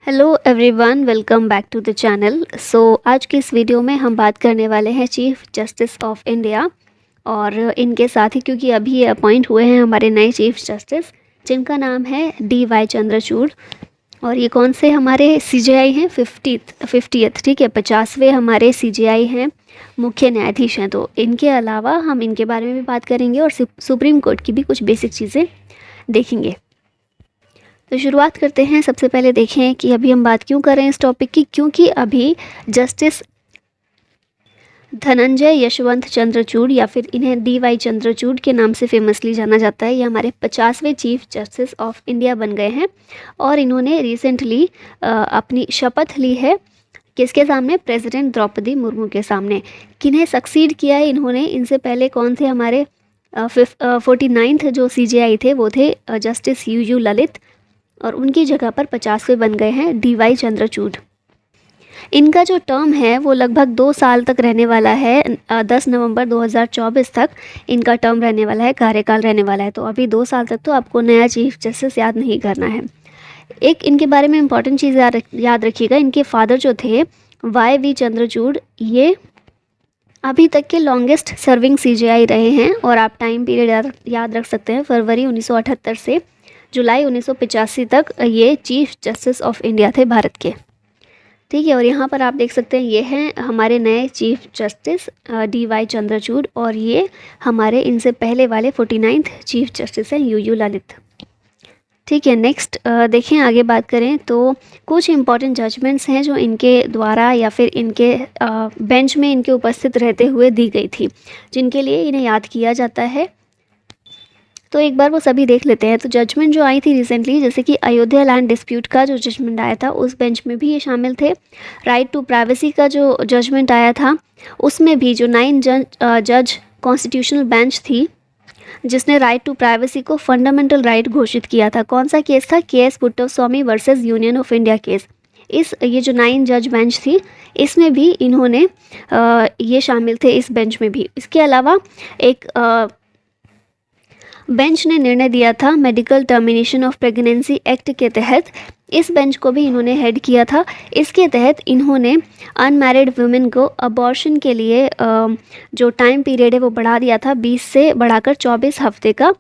Hello everyone, welcome back to the channel. आज की इस वीडियो में हम बात करने वाले हैं चीफ जस्टिस ऑफ इंडिया और इनके साथ ही, क्योंकि अभी ये अपॉइंट हुए हैं हमारे नए चीफ जस्टिस, जिनका नाम है DY चंद्रचूड़। और ये कौन से हमारे CJI हैं? 50th, ठीक है, 50वें हमारे CJI हैं, मुख्य न्यायाधीश हैं। तो इनके अलावा हम इनके बारे में भी बात करेंगे और सुप्रीम कोर्ट की भी कुछ बेसिक चीज़ें देखेंगे। तो शुरुआत करते हैं। सबसे पहले देखें कि अभी हम बात क्यों कर रहे हैं इस टॉपिक की, क्योंकि अभी जस्टिस धनंजय यशवंत चंद्रचूड़, या फिर इन्हें DY चंद्रचूड़ के नाम से फेमसली जाना जाता है, ये हमारे 50वें चीफ जस्टिस ऑफ इंडिया बन गए हैं। और इन्होंने रिसेंटली अपनी शपथ ली है किसके सामने? प्रेसिडेंट द्रौपदी मुर्मू के सामने। किन्हें सक्सीड किया है इन्होंने? इनसे पहले कौन थे? हमारे 49th जो CJI थे वो थे जस्टिस UU ललित, और उनकी जगह पर 50वें बन गए हैं DY चंद्रचूड़। इनका जो टर्म है वो लगभग 2 साल तक रहने वाला है। 10 नवंबर 2024 तक इनका टर्म रहने वाला है, कार्यकाल रहने वाला है। तो अभी 2 साल तक तो आपको नया चीफ जस्टिस याद नहीं करना है। एक इनके बारे में इंपॉर्टेंट चीज़ याद रखिएगा, इनके फादर जो थे YV चंद्रचूड़, ये अभी तक के लॉन्गेस्ट सर्विंग CJI रहे हैं। और आप टाइम पीरियड याद रख सकते हैं, फरवरी 1978 से जुलाई 1985 तक ये चीफ जस्टिस ऑफ इंडिया थे भारत के, ठीक है। और यहाँ पर आप देख सकते हैं ये हैं हमारे नए चीफ जस्टिस DY चंद्रचूड़, और ये हमारे इनसे पहले वाले 49th चीफ जस्टिस हैं UU ललित, ठीक है। नेक्स्ट देखें, आगे बात करें तो कुछ इंपॉर्टेंट जजमेंट्स हैं जो इनके द्वारा या फिर इनके बेंच में इनके उपस्थित रहते हुए दी गई थी, जिनके लिए इन्हें याद किया जाता है। तो एक बार वो सभी देख लेते हैं। तो जजमेंट जो आई थी रिसेंटली, जैसे कि अयोध्या लैंड डिस्प्यूट का जो जजमेंट आया था, उस बेंच में भी ये शामिल थे। राइट टू प्राइवेसी का जो जजमेंट आया था, उसमें भी जो 9 जज कॉन्स्टिट्यूशनल बेंच थी, जिसने राइट टू प्राइवेसी को फंडामेंटल राइट घोषित किया था। कौन सा केस था? KS Puttaswamy versus union of India case. ये जो 9 जज बेंच थी, इसमें भी इन्होंने ये शामिल थे, इस बेंच में भी। इसके अलावा एक बेंच ने निर्णय दिया था medical termination of pregnancy act के तहत, इस बेंच को भी इन्होंने हेड किया था। इसके तहत इन्होंने अनमैरिड वुमेन को अबॉर्शन के लिए जो टाइम पीरियड है वो बढ़ा दिया था, 20 से बढ़ाकर 24 हफ्ते का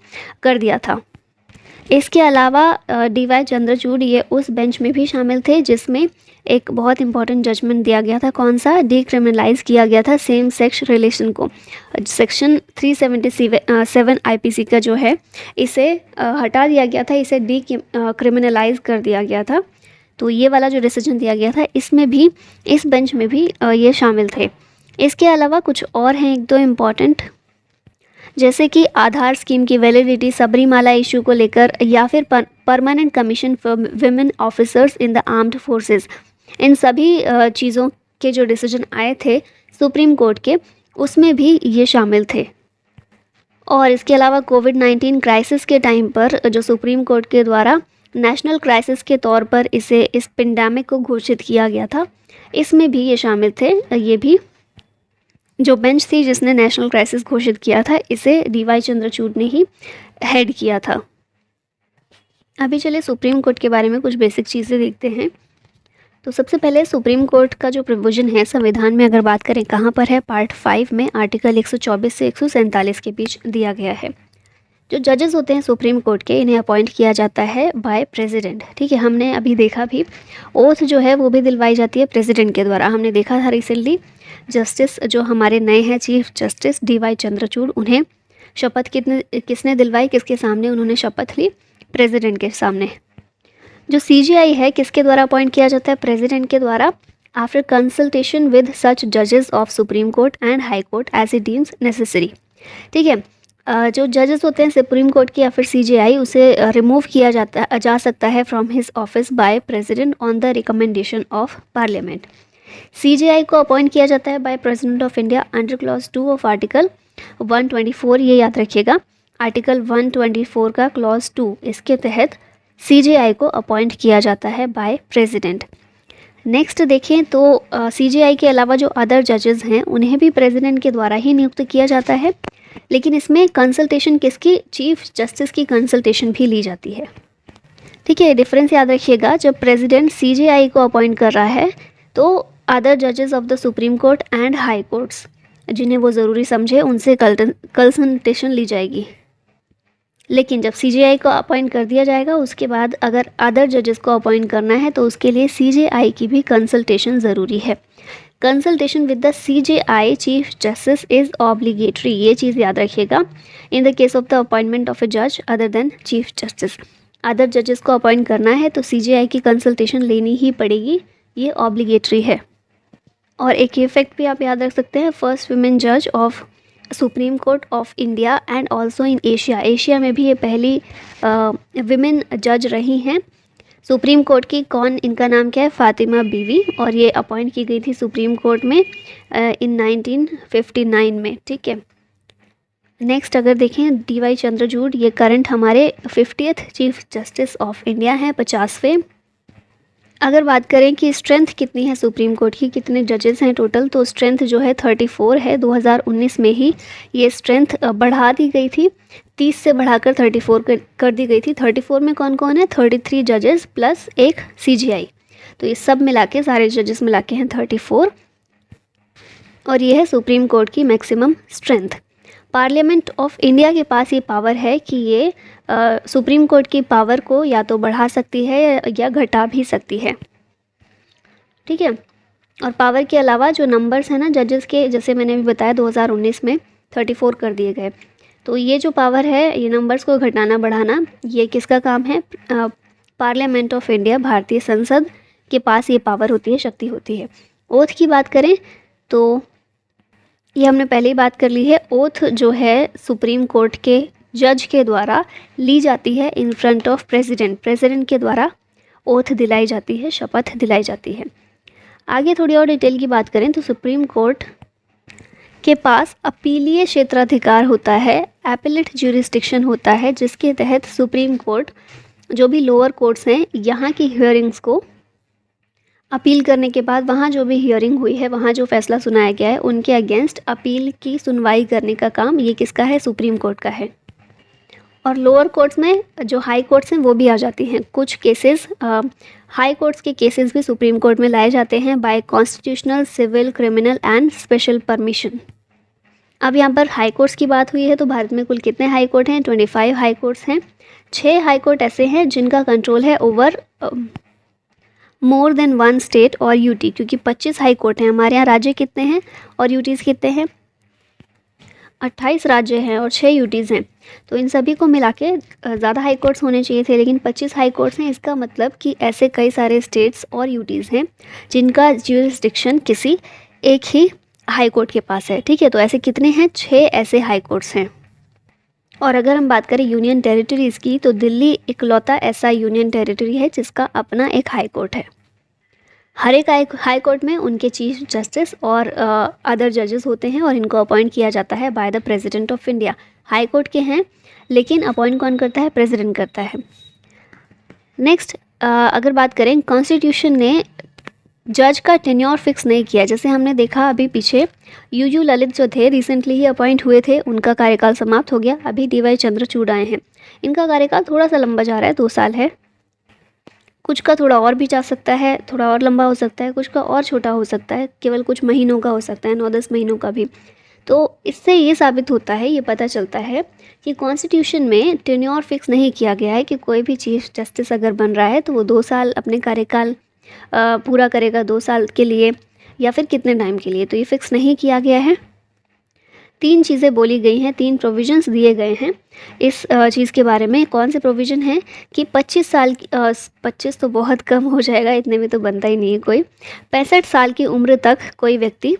कर दिया था। इसके अलावा DY चंद्रचूड़ ये उस बेंच में भी शामिल थे जिसमें एक बहुत इंपॉर्टेंट जजमेंट दिया गया था। कौन सा? डिक्रिमिनलाइज किया गया था सेम सेक्स रिलेशन को। सेक्शन 377 IPC का जो है, इसे हटा दिया गया था, इसे डिक्रिमिनलाइज कर दिया गया था। तो ये वाला जो डिसीजन दिया गया था, इसमें भी, इस बेंच में भी ये शामिल थे। इसके अलावा कुछ और हैं 1-2 इम्पॉर्टेंट, जैसे कि आधार स्कीम की वैलिडिटी, सबरीमाला इशू को लेकर, या फिर permanent commission for women officers in the armed forces. इन सभी चीज़ों के जो डिसीजन आए थे सुप्रीम कोर्ट के, उसमें भी ये शामिल थे। और इसके अलावा कोविड-19 क्राइसिस के टाइम पर जो सुप्रीम कोर्ट के द्वारा नेशनल क्राइसिस के तौर पर इस पेंडेमिक को घोषित किया गया था, इसमें भी ये शामिल थे। ये भी जो बेंच थी जिसने नेशनल क्राइसिस घोषित किया था, इसे DY चंद्रचूड़ ने ही हेड किया था। अभी चलिए सुप्रीम कोर्ट के बारे में कुछ बेसिक चीज़ें देखते हैं। तो सबसे पहले सुप्रीम कोर्ट का जो प्रोविज़न है संविधान में, अगर बात करें कहाँ पर है, पार्ट 5 में आर्टिकल 124 से 147 के बीच दिया गया है। जो जजेस होते हैं सुप्रीम कोर्ट के, इन्हें अपॉइंट किया जाता है बाय प्रेसिडेंट, ठीक है। हमने अभी देखा भी, ओथ जो है वो भी दिलवाई जाती है प्रेसिडेंट के द्वारा। हमने देखा था रिसेंटली, जस्टिस जो हमारे नए हैं चीफ जस्टिस DY चंद्रचूड़, उन्हें शपथ किसने दिलवाई? किसके सामने उन्होंने शपथ ली? प्रेसिडेंट के सामने। जो CJI है, किसके द्वारा अपॉइंट किया जाता है? प्रेसिडेंट के द्वारा, आफ्टर कंसल्टेशन विद सच जजेस of supreme court and high court as it deems necessary, ठीक है। जो जजेस होते हैं सुप्रीम कोर्ट के या फिर CJI, उसे रिमूव किया जा सकता है from his office by president on the recommendation of parliament. CJI को अपॉइंट किया जाता है by president of India under clause 2 of article 124। ये याद रखिएगा, आर्टिकल 124 का क्लॉज 2, इसके तहत CJI को अपॉइंट किया जाता है बाय प्रेसिडेंट। नेक्स्ट देखें तो CJI के अलावा जो अदर जजेस हैं, उन्हें भी प्रेसिडेंट के द्वारा ही नियुक्त किया जाता है, लेकिन इसमें कंसल्टेशन किसकी? चीफ जस्टिस की कंसल्टेशन भी ली जाती है, ठीक है, डिफरेंस याद रखिएगा, जब प्रेसिडेंट सीजेआई को अपॉइंट कर रहा है तो अदर जजेस of the supreme court and high courts जिन्हें वो ज़रूरी समझे उनसे कंसल्टेशन ली जाएगी। लेकिन जब सीजेआई को अपॉइंट कर दिया जाएगा उसके बाद अगर अदर जजेस को अपॉइंट करना है तो उसके लिए सीजेआई की भी कंसल्टेशन ज़रूरी है। Consultation with the CJI chief justice is obligatory, ये चीज़ याद रखिएगा, in the case of the appointment of a जज other than chief justice. Other जजेस को अपॉइंट करना है तो सीजेआई की कंसल्टेशन लेनी ही पड़ेगी, ये ऑब्लिगेटरी है। और एक इफेक्ट भी आप याद रख सकते हैं, फर्स्ट वुमेन जज of supreme court of India and also in Asia, Asia में भी ये पहली विमेन जज रही हैं सुप्रीम कोर्ट की। कौन, इनका नाम क्या है, फातिमा बीवी, और ये अपॉइंट की गई थी सुप्रीम कोर्ट में इन 1959 में। ठीक है, नेक्स्ट अगर देखें डीवाई चंद्रचूड़, ये करंट हमारे 50th chief justice of India हैं, 50वें। अगर बात करें कि स्ट्रेंथ कितनी है सुप्रीम कोर्ट की, कितने जजेस हैं टोटल, तो स्ट्रेंथ जो है 34 है। 2019 में ही ये स्ट्रेंथ बढ़ा दी गई थी, 30 से बढ़ाकर 34 कर दी गई थी। 34 में कौन कौन है, 33 जजेस प्लस एक सीजीआई, तो ये सब मिला के, सारे जजेस मिला के हैं 34, और ये है सुप्रीम कोर्ट की maximum strength. Parliament of India के पास ये पावर है कि ये सुप्रीम कोर्ट की पावर को या तो बढ़ा सकती है या घटा भी सकती है। ठीक है, और पावर के अलावा जो नंबर्स हैं ना जजेस के, जैसे मैंने भी बताया 2019 में 34 कर दिए गए, तो ये जो पावर है, ये नंबर्स को घटाना बढ़ाना, ये किसका काम है, पार्लियामेंट ऑफ इंडिया, भारतीय संसद के पास ये पावर होती है, शक्ति होती है। ओथ की बात करें तो ये हमने पहले ही बात कर ली है, ओथ जो है सुप्रीम कोर्ट के जज के द्वारा ली जाती है in front of president, president के द्वारा ओथ दिलाई जाती है, शपथ दिलाई जाती है। आगे थोड़ी और डिटेल की बात करें तो सुप्रीम कोर्ट के पास अपीलीय क्षेत्राधिकार होता है, एपेलेट ज्यूरिस्डिक्शन होता है, जिसके तहत सुप्रीम कोर्ट जो भी लोअर कोर्ट्स हैं यहाँ की हियरिंग्स को अपील करने के बाद, वहाँ जो भी हियरिंग हुई है, वहाँ जो फैसला सुनाया गया है, उनके अगेंस्ट अपील की सुनवाई करने का काम ये किसका है, सुप्रीम कोर्ट का है। और लोअर कोर्ट्स में जो हाई कोर्ट्स हैं वो भी आ जाती हैं, कुछ केसेस हाई कोर्ट्स के केसेस भी सुप्रीम कोर्ट में लाए जाते हैं by constitutional, civil, criminal and special permission. अब यहाँ पर हाई कोर्ट्स की बात हुई है तो भारत में कुल कितने हाई कोर्ट हैं, 25 हाई कोर्ट्स हैं। 6 हाई कोर्ट ऐसे हैं जिनका कंट्रोल है ओवर मोर देन 1 स्टेट और यूटी, क्योंकि 25 हाई कोर्ट हैं हमारे यहाँ, राज्य कितने हैं और यूटीज़ कितने हैं, 28 राज्य हैं और 6 यूटीज़ हैं, तो इन सभी को मिला के ज़्यादा हाई कोर्ट्स होने चाहिए थे, लेकिन 25 हाई कोर्ट्स हैं। इसका मतलब कि ऐसे कई सारे स्टेट्स और यूटीज़ हैं जिनका ज्यूरिसडिक्शन किसी एक ही हाई कोर्ट के पास है। ठीक है, तो ऐसे कितने हैं, 6 ऐसे हाई कोर्ट्स हैं। और अगर हम बात करें यूनियन टेरिटरीज़ की तो दिल्ली इकलौता ऐसा यूनियन टेरिटरी है जिसका अपना एक हाई कोर्ट है। हर एक हाई कोर्ट में उनके चीफ जस्टिस और अदर जजेस होते हैं और इनको अपॉइंट किया जाता है by the president of India. High court के हैं लेकिन अपॉइंट कौन करता है, प्रेसिडेंट करता है। नेक्स्ट अगर बात करें, कॉन्स्टिट्यूशन ने जज का टेन्योर फिक्स नहीं किया। जैसे हमने देखा अभी पीछे यूयू ललित जो थे, रिसेंटली ही अपॉइंट हुए थे, उनका कार्यकाल समाप्त हो गया। अभी डीवाई चंद्रचूड़ आए हैं, इनका कार्यकाल थोड़ा सा लंबा जा रहा है, 2 साल है। कुछ का थोड़ा और भी जा सकता है, थोड़ा और लंबा हो सकता है, कुछ का और छोटा हो सकता है, केवल कुछ महीनों का हो सकता है, 9-10 महीनों का भी। तो इससे ये साबित होता है, ये पता चलता है कि कॉन्स्टिट्यूशन में टेन्योर फिक्स नहीं किया गया है कि कोई भी चीफ जस्टिस अगर बन रहा है तो वो 2 साल अपने कार्यकाल पूरा करेगा, 2 साल के लिए या फिर कितने टाइम के लिए, तो ये फिक्स नहीं किया गया है। 3 चीज़ें बोली गई हैं, 3 प्रोविजंस दिए गए हैं इस चीज़ के बारे में। कौन से प्रोविज़न हैं कि 25 साल 25 तो बहुत कम हो जाएगा, इतने में तो बनता ही नहीं है कोई। 65 साल की उम्र तक कोई व्यक्ति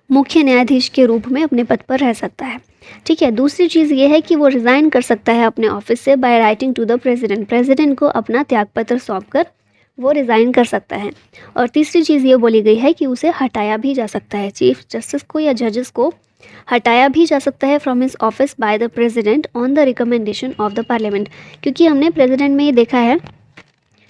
मुख्य न्यायाधीश के रूप में अपने पद पर रह सकता है। ठीक है, दूसरी चीज़ ये है कि वो रिज़ाइन कर सकता है अपने ऑफिस से by writing to the president, president को अपना त्यागपत्र सौंपकर वो रिज़ाइन कर सकता है। और तीसरी चीज़ ये बोली गई है कि उसे हटाया भी जा सकता है, चीफ जस्टिस को या जजेस को हटाया भी जा सकता है from his office by the president on the recommendation of the parliament. क्योंकि हमने प्रेसिडेंट में ये देखा है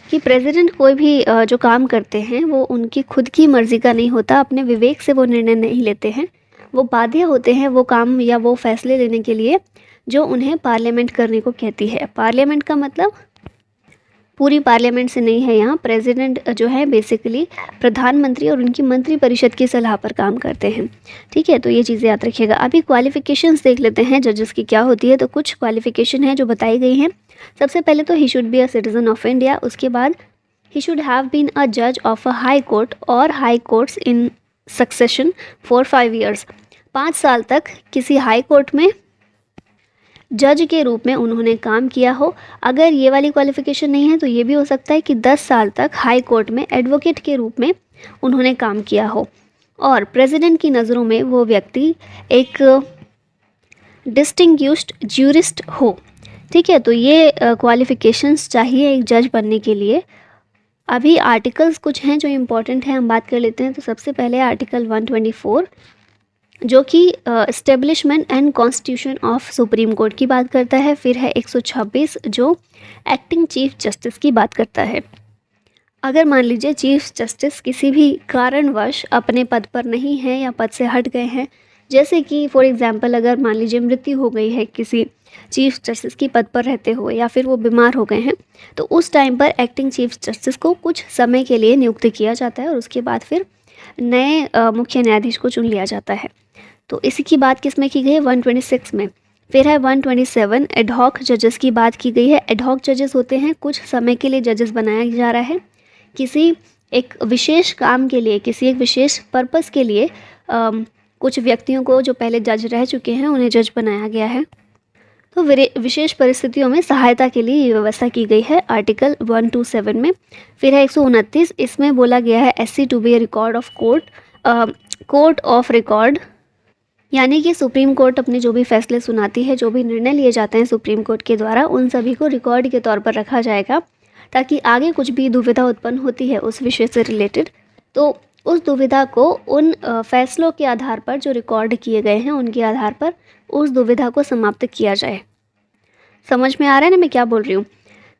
कि प्रेसिडेंट कोई भी जो काम करते हैं वो उनकी खुद की मर्ज़ी का नहीं होता, अपने विवेक से वो निर्णय नहीं लेते हैं, वो बाध्य होते हैं वो काम या वो फैसले लेने के लिए जो उन्हें पार्लियामेंट करने को कहती है। पार्लियामेंट का मतलब पूरी पार्लियामेंट से नहीं है, यहाँ प्रेसिडेंट जो है बेसिकली प्रधानमंत्री और उनकी मंत्री परिषद की सलाह पर काम करते हैं। ठीक है, तो ये चीज़ें याद रखिएगा। अभी क्वालिफिकेशंस देख लेते हैं जजेस की क्या होती है। तो कुछ क्वालिफिकेशन है जो बताई गई हैं। सबसे पहले तो he should be a citizen of India, उसके बाद he should have been a जज ऑफ अ हाई कोर्ट और high courts in succession for 5 years. 5 साल तक किसी हाई कोर्ट में जज के रूप में उन्होंने काम किया हो। अगर ये वाली क्वालिफ़िकेशन नहीं है तो ये भी हो सकता है कि 10 साल तक हाई कोर्ट में एडवोकेट के रूप में उन्होंने काम किया हो और प्रेसिडेंट की नज़रों में वो व्यक्ति एक डिस्टिंग्विश्ड ज्यूरिस्ट हो। ठीक है, तो ये क्वालिफ़िकेशंस चाहिए एक जज बनने के लिए। अभी आर्टिकल्स कुछ हैं जो इम्पोर्टेंट हैं, हम बात कर लेते हैं। तो सबसे पहले आर्टिकल 124 जो कि establishment and constitution of supreme court की बात करता है। फिर है 126 जो एक्टिंग चीफ जस्टिस की बात करता है। अगर मान लीजिए चीफ जस्टिस किसी भी कारणवश अपने पद पर नहीं हैं या पद से हट गए हैं, जैसे कि फॉर एग्जांपल अगर मान लीजिए मृत्यु हो गई है किसी चीफ जस्टिस की पद पर रहते हुए या फिर वो बीमार हो गए हैं, तो उस टाइम पर एक्टिंग चीफ जस्टिस को कुछ समय के लिए नियुक्त किया जाता है और उसके बाद फिर नए मुख्य न्यायाधीश को चुन लिया जाता है। तो इसी की बात किस में की गई है? 126 में। फिर है 127 एडहॉक जजेस की बात की गई है। एडहॉक जजेस होते हैं कुछ समय के लिए जजेस बनाया जा रहा है, किसी एक विशेष काम के लिए, किसी एक विशेष पर्पस के लिए कुछ व्यक्तियों को जो पहले जज रह चुके हैं उन्हें जज बनाया गया है। तो विशेष परिस्थितियों में सहायता के लिए ये व्यवस्था की गई है आर्टिकल 127 में। फिर है 129, इसमें बोला गया है SC to be a record of court of record, यानी कि सुप्रीम कोर्ट अपने जो भी फैसले सुनाती है, जो भी निर्णय लिए जाते हैं सुप्रीम कोर्ट के द्वारा, उन सभी को रिकॉर्ड के तौर पर रखा जाएगा ताकि आगे कुछ भी दुविधा उत्पन्न होती है उस विषय से रिलेटेड तो उस दुविधा को उन फैसलों के आधार पर जो रिकॉर्ड किए गए हैं उनके आधार पर उस दुविधा को समाप्त किया जाए। समझ में आ रहा है ना मैं क्या बोल रही हूँ?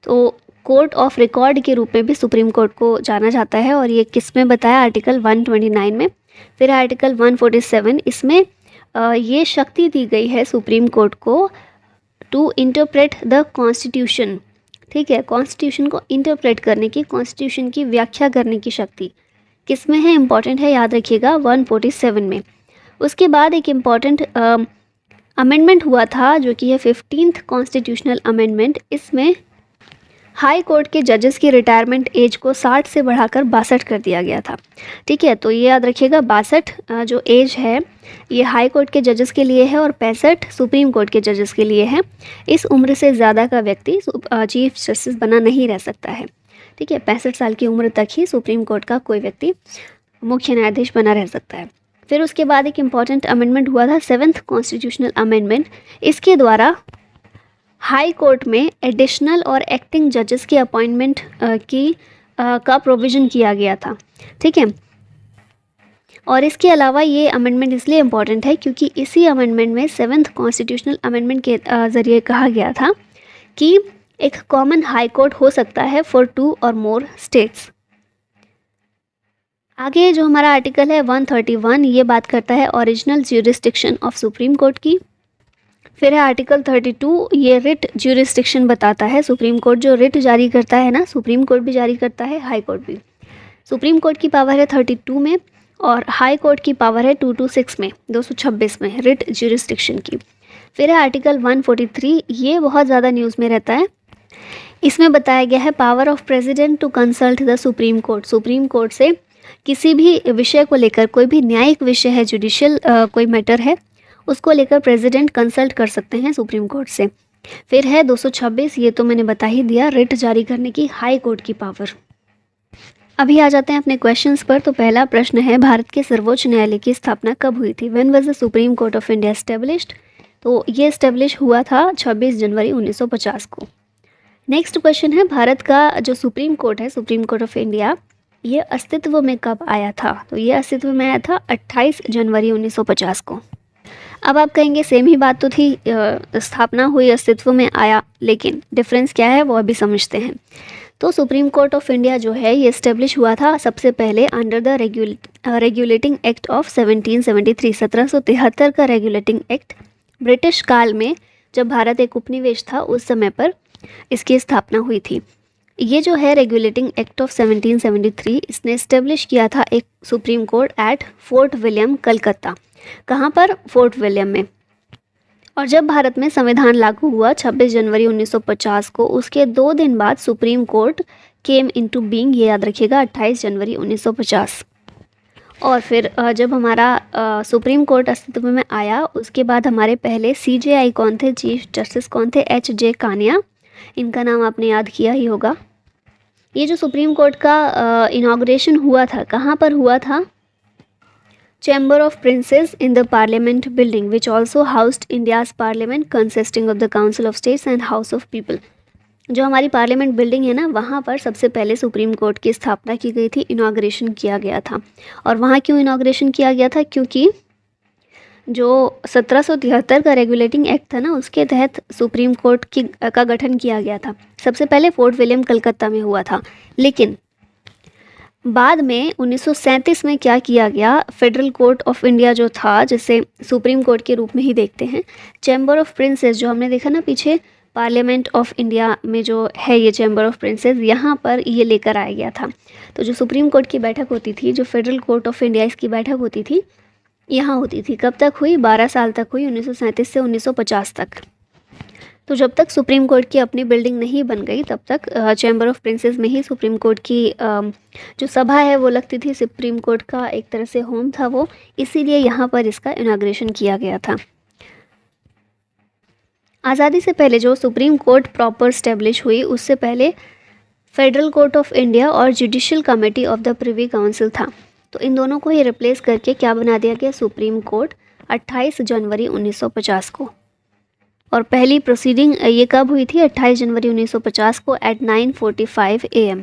तो कोर्ट ऑफ रिकॉर्ड के रूप में भी सुप्रीम कोर्ट को जाना जाता है और ये किस में बताया? आर्टिकल 129 में। फिर आर्टिकल 147, इसमें ये शक्ति दी गई है सुप्रीम कोर्ट को टू इंटरप्रेट द कॉन्स्टिट्यूशन। ठीक है, कॉन्स्टिट्यूशन को इंटरप्रेट करने की, कॉन्स्टिट्यूशन की व्याख्या करने की शक्ति किस में है? इंपॉर्टेंट है, याद रखिएगा 147 में। उसके बाद एक इम्पॉर्टेंट अमेंडमेंट हुआ था जो कि है 15th कॉन्स्टिट्यूशनल अमेंडमेंट। इसमें हाई कोर्ट के जजेस की रिटायरमेंट एज को 60 से बढ़ाकर 62 कर दिया गया था। ठीक है, तो ये याद रखिएगा 62 जो एज है ये हाई कोर्ट के जजेस के लिए है और 65 सुप्रीम कोर्ट के जजेस के लिए है। इस उम्र से ज़्यादा का व्यक्ति चीफ जस्टिस बना नहीं रह सकता है। ठीक है, 65 साल की उम्र तक ही सुप्रीम कोर्ट का कोई व्यक्ति मुख्य न्यायाधीश बना रह सकता है। फिर उसके बाद एक इम्पॉर्टेंट अमेंडमेंट हुआ था 7th कॉन्स्टिट्यूशनल अमेंडमेंट। इसके द्वारा हाई कोर्ट में एडिशनल और एक्टिंग जजेस की अपॉइंटमेंट का प्रोविज़न किया गया था। ठीक है, और इसके अलावा ये अमेंडमेंट इसलिए इम्पॉर्टेंट है क्योंकि इसी अमेंडमेंट में 7th कॉन्स्टिट्यूशनल अमेंडमेंट के ज़रिए कहा गया था कि एक कॉमन हाई कोर्ट हो सकता है फॉर 2 और मोर स्टेट्स। आगे जो हमारा आर्टिकल है 131, ये बात करता है original jurisdiction of supreme court की। फिर है आर्टिकल 32, ये रिट ज्यूरिस्डिक्शन बताता है। सुप्रीम कोर्ट जो रिट जारी करता है ना, सुप्रीम कोर्ट भी जारी करता है, हाई कोर्ट भी। सुप्रीम कोर्ट की पावर है 32 में और हाई कोर्ट की पावर है 226 में, 226 में रिट ज्यूरिस्डिक्शन की। फिर है आर्टिकल 143, ये बहुत ज़्यादा न्यूज़ में रहता है। इसमें बताया गया है power of president to consult the supreme court. Supreme court से किसी भी विषय को लेकर, कोई भी न्यायिक विषय है, जुडिशियल कोई मैटर है, उसको लेकर प्रेसिडेंट कंसल्ट कर सकते हैं सुप्रीम कोर्ट से। फिर है 226, ये तो मैंने बता ही दिया, रिट जारी करने की हाई कोर्ट की पावर। अभी आ जाते हैं अपने क्वेश्चंस पर। तो पहला प्रश्न है, भारत के सर्वोच्च न्यायालय की स्थापना कब हुई थी? When was the supreme court of India established? तो ये एस्टेब्लिश हुआ था 26 जनवरी 1950 को। नेक्स्ट क्वेश्चन है, भारत का जो सुप्रीम कोर्ट है, सुप्रीम कोर्ट ऑफ इंडिया, ये अस्तित्व में कब आया था? तो ये अस्तित्व में आया था 28 जनवरी 1950 को। अब आप कहेंगे सेम ही बात तो थी, स्थापना हुई, अस्तित्व में आया, लेकिन डिफरेंस क्या है वो अभी समझते हैं। तो सुप्रीम कोर्ट ऑफ इंडिया जो है ये इस्टेब्लिश हुआ था सबसे पहले under the regulating act of 1773। 1773 का रेगुलेटिंग एक्ट ब्रिटिश काल में जब भारत एक उपनिवेश था उस समय पर इसकी स्थापना हुई थी। ये जो है रेगुलेटिंग एक्ट ऑफ 1773, इसने इस्टेब्लिश किया था एक supreme court at fort William, Calcutta. कहाँ पर? फोर्ट विलियम में। और जब भारत में संविधान लागू हुआ 26 जनवरी 1950 को, उसके 2 दिन बाद supreme court came into being, ये याद रखिएगा, 28 जनवरी 1950। और फिर जब हमारा सुप्रीम कोर्ट अस्तित्व में आया उसके बाद हमारे पहले CJI कौन थे, चीफ जस्टिस कौन थे? HJ कानिया। इनका नाम आपने याद किया ही होगा। ये जो सुप्रीम कोर्ट का इनॉग्रेशन हुआ था, कहाँ पर हुआ था? Chamber of princess in the parliament building which also housed India's parliament consisting of the council of states and house of people. जो हमारी पार्लियामेंट बिल्डिंग है ना, वहाँ पर सबसे पहले सुप्रीम कोर्ट की स्थापना की गई थी, इनॉग्रेशन किया गया था। और वहाँ क्यों इनॉग्रेशन किया गया था? क्योंकि जो 1773 का रेगुलेटिंग एक्ट था ना, उसके तहत सुप्रीम कोर्ट का गठन किया गया था। सबसे पहले फोर्ट विलियम कलकत्ता में हुआ था, लेकिन बाद में 1937 में क्या किया गया, फेडरल कोर्ट ऑफ इंडिया जो था, जिसे सुप्रीम कोर्ट के रूप में ही देखते हैं, चैम्बर ऑफ प्रिंसेस जो हमने देखा ना पीछे, पार्लियामेंट ऑफ इंडिया में जो है ये चैम्बर ऑफ प्रिंसेस, यहाँ पर ये लेकर आया गया था। तो जो सुप्रीम कोर्ट की बैठक होती थी, जो फेडरल कोर्ट ऑफ इंडिया इसकी बैठक होती थी, यहाँ होती थी। कब तक हुई? 12 साल तक हुई, 1937 से 1950 तक। तो जब तक सुप्रीम कोर्ट की अपनी बिल्डिंग नहीं बन गई तब तक चैम्बर ऑफ प्रिंसेस में ही सुप्रीम कोर्ट की जो सभा है वो लगती थी। सुप्रीम कोर्ट का एक तरह से होम था वो, इसीलिए यहाँ पर इसका इनॉग्रेशन किया गया था। आज़ादी से पहले जो सुप्रीम कोर्ट प्रॉपर स्टैब्लिश हुई, उससे पहले फेडरल कोर्ट ऑफ इंडिया और judicial committee of the privy council था। तो इन दोनों को ही रिप्लेस करके क्या बना दिया गया? सुप्रीम कोर्ट 28 जनवरी 1950 को। और पहली प्रोसीडिंग ये कब हुई थी? 28 जनवरी 1950 को एट 9:45 AM।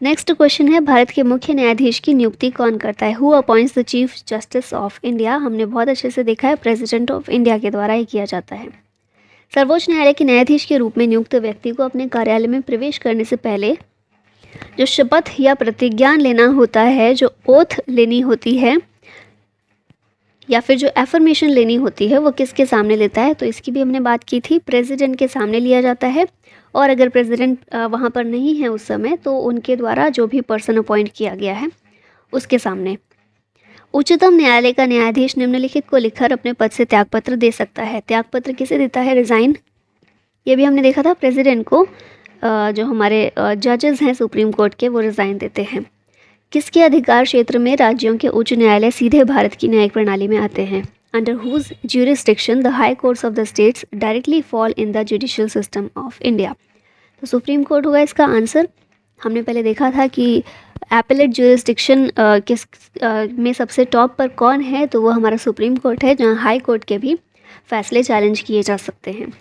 नेक्स्ट क्वेश्चन है, भारत के मुख्य न्यायाधीश की नियुक्ति कौन करता है? Who appoints the chief justice of India? हमने बहुत अच्छे से देखा है, प्रेसिडेंट ऑफ इंडिया के द्वारा ही किया जाता है। सर्वोच्च न्यायालय के न्यायाधीश के रूप में नियुक्त व्यक्ति को अपने कार्यालय में प्रवेश करने से पहले जो शपथ या प्रतिज्ञान लेना होता है, जो ओथ लेनी होती है या फिर जो एफर्मेशन लेनी होती है, वो किसके सामने लेता है? तो इसकी भी हमने बात की थी, प्रेसिडेंट के सामने लिया जाता है। और अगर प्रेसिडेंट वहाँ पर नहीं है उस समय, तो उनके द्वारा जो भी पर्सन अपॉइंट किया गया है उसके सामने। उच्चतम न्यायालय का न्यायाधीश निम्नलिखित को लिखकर अपने पद से त्यागपत्र दे सकता है। त्यागपत्र किसे देता है? रिज़ाइन। ये भी हमने देखा था, प्रेसिडेंट को जो हमारे जजेस हैं सुप्रीम कोर्ट के, वो रिज़ाइन देते हैं। किसके अधिकार क्षेत्र में राज्यों के उच्च न्यायालय सीधे भारत की न्यायिक प्रणाली में आते हैं? Under whose jurisdiction the high courts of the states directly fall in the judicial system of India. तो सुप्रीम कोर्ट होगा इसका आंसर। हमने पहले देखा था कि एपेलेट ज्यूरिसडिक्शन किस में सबसे टॉप पर कौन है, तो वो हमारा सुप्रीम कोर्ट है, जहाँ हाई कोर्ट के भी फैसले चैलेंज किए जा सकते हैं।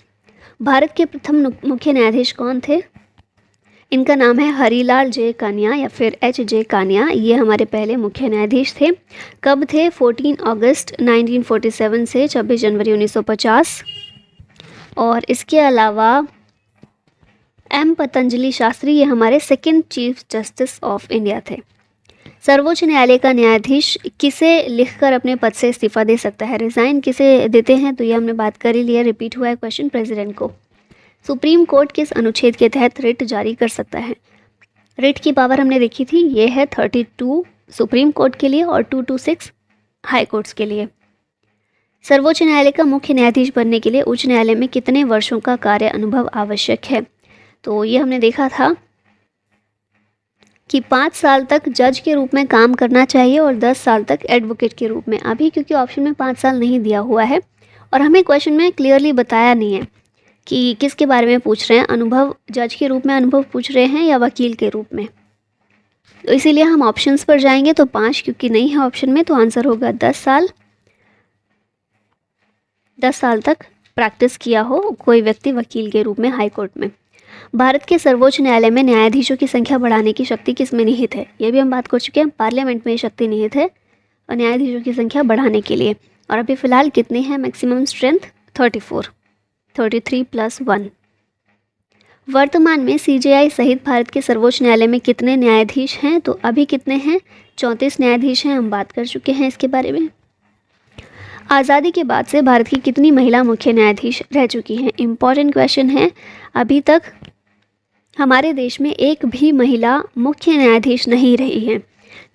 भारत के प्रथम मुख्य न्यायाधीश कौन थे? इनका नाम है हरीलाल जे कानिया या फिर HJ कानिया। ये हमारे पहले मुख्य न्यायाधीश थे। कब थे? 14 अगस्त 1947 से 26 जनवरी 1950। और इसके अलावा M पतंजलि शास्त्री, ये हमारे second chief justice of India थे। सर्वोच्च न्यायालय का न्यायाधीश किसे लिखकर अपने पद से इस्तीफा दे सकता है? रिज़ाइन किसे देते हैं? तो ये हमने बात कर ही लिया, रिपीट हुआ है क्वेश्चन, प्रेसिडेंट को। सुप्रीम कोर्ट किस अनुच्छेद के तहत रिट जारी कर सकता है? रिट की पावर हमने देखी थी, ये है 32 सुप्रीम कोर्ट के लिए और 226 हाई कोर्ट्स के लिए। सर्वोच्च न्यायालय का मुख्य न्यायाधीश बनने के लिए उच्च न्यायालय में कितने वर्षों का कार्य अनुभव आवश्यक है? तो ये हमने देखा था कि 5 साल तक जज के रूप में काम करना चाहिए और 10 साल तक एडवोकेट के रूप में। अभी क्योंकि ऑप्शन में 5 साल नहीं दिया हुआ है और हमें क्वेश्चन में क्लियरली बताया नहीं है कि किसके बारे में पूछ रहे हैं, अनुभव जज के रूप में अनुभव पूछ रहे हैं या वकील के रूप में। तो इसीलिए हम ऑप्शंस पर जाएंगे, तो 5 क्योंकि नहीं है ऑप्शन में, तो आंसर होगा 10 साल। 10 साल तक प्रैक्टिस किया हो कोई व्यक्ति वकील के रूप में हाई कोर्ट में। भारत के सर्वोच्च न्यायालय में न्यायाधीशों की संख्या बढ़ाने की शक्ति किस में निहित है? ये भी हम बात कर चुके हैं, पार्लियामेंट में शक्ति निहित है और न्यायाधीशों की संख्या बढ़ाने के लिए। और अभी फ़िलहाल कितने हैं मैक्सिमम स्ट्रेंथ? 34, 33 + 1। वर्तमान में CJI सहित भारत के सर्वोच्च न्यायालय में कितने न्यायाधीश हैं? तो अभी कितने हैं? 34 न्यायाधीश हैं, हम बात कर चुके हैं इसके बारे में। आज़ादी के बाद से भारत की कितनी महिला मुख्य न्यायाधीश रह चुकी हैं? इम्पॉर्टेंट क्वेश्चन है। अभी तक हमारे देश में एक भी महिला मुख्य न्यायाधीश नहीं रही है।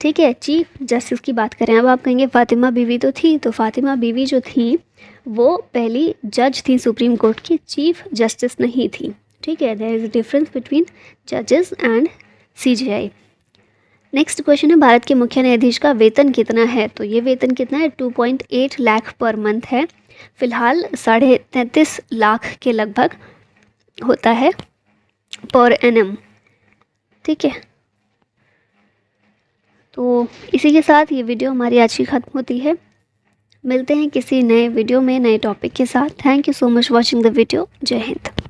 ठीक है, चीफ जस्टिस की बात करें, अब आप कहेंगे फ़ातिमा बीवी तो थी, तो फ़ातिमा बीवी जो थी वो पहली जज थी सुप्रीम कोर्ट की, चीफ जस्टिस नहीं थी। ठीक है, there is a difference between जजेस एंड CJI। नेक्स्ट क्वेश्चन है, भारत के मुख्य न्यायाधीश का वेतन कितना है? तो ये वेतन कितना है? 2.8 लाख पर मंथ है। फ़िलहाल 33.5 लाख के लगभग होता है पर एनम। ठीक है, तो इसी के साथ ये वीडियो हमारी आज की ख़त्म होती है। मिलते हैं किसी नए वीडियो में नए टॉपिक के साथ। Thank you so much watching the video. जय हिंद।